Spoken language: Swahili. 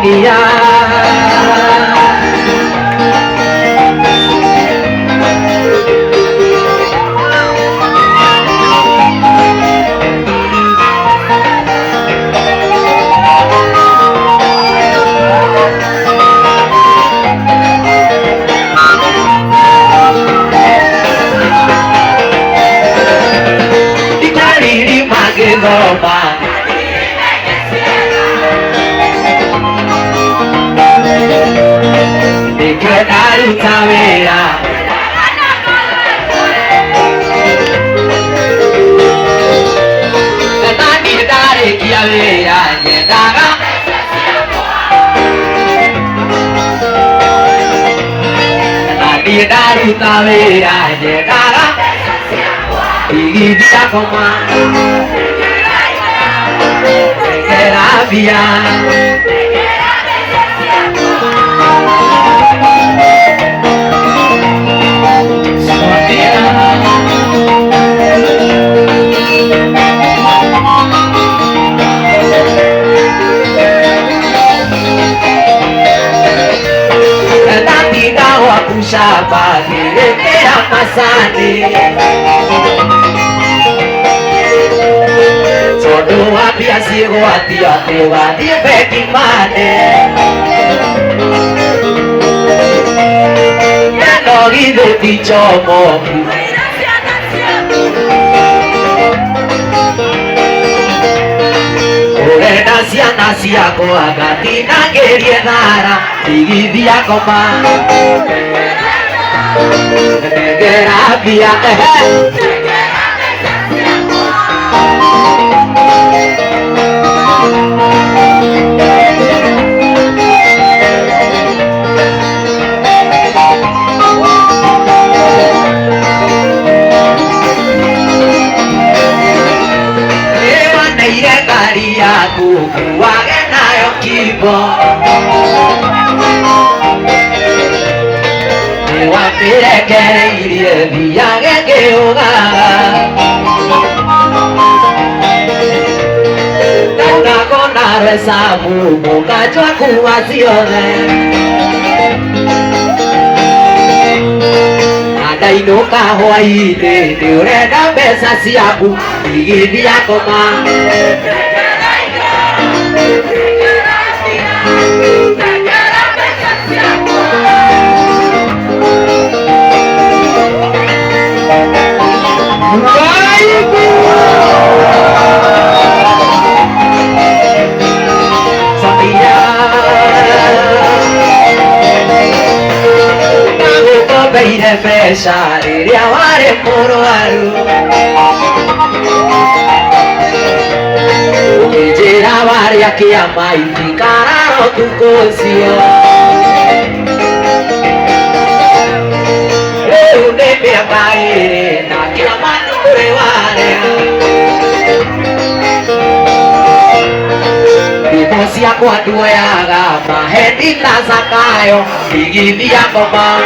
Tanzania. Goma Dikedaru tawera Nani dare kiawera Nyedaga Nani daru tawera Nyedaga Igibia koma Terapia Nanti dawa kushaba Nirekea masani Todo apia sigo atia tewa di beki mane Neno gide ticho moku Ore nasia ko agati na gerie nara Igidia koma Gerabia Kukuwage nayo kibo Niwapilekere irie viyage geogaga Taunakona resabu mukachwa kuwasione Nadainuka hwaine niurenda mbeca ciaku igithia koma Beire pesa riria wari murwaru Ukijira wari akiama ikikararo tukocio Leu nime amaire na kila manu kure warea Imosia kwa dueaga mahedi na zakayo Igithia koma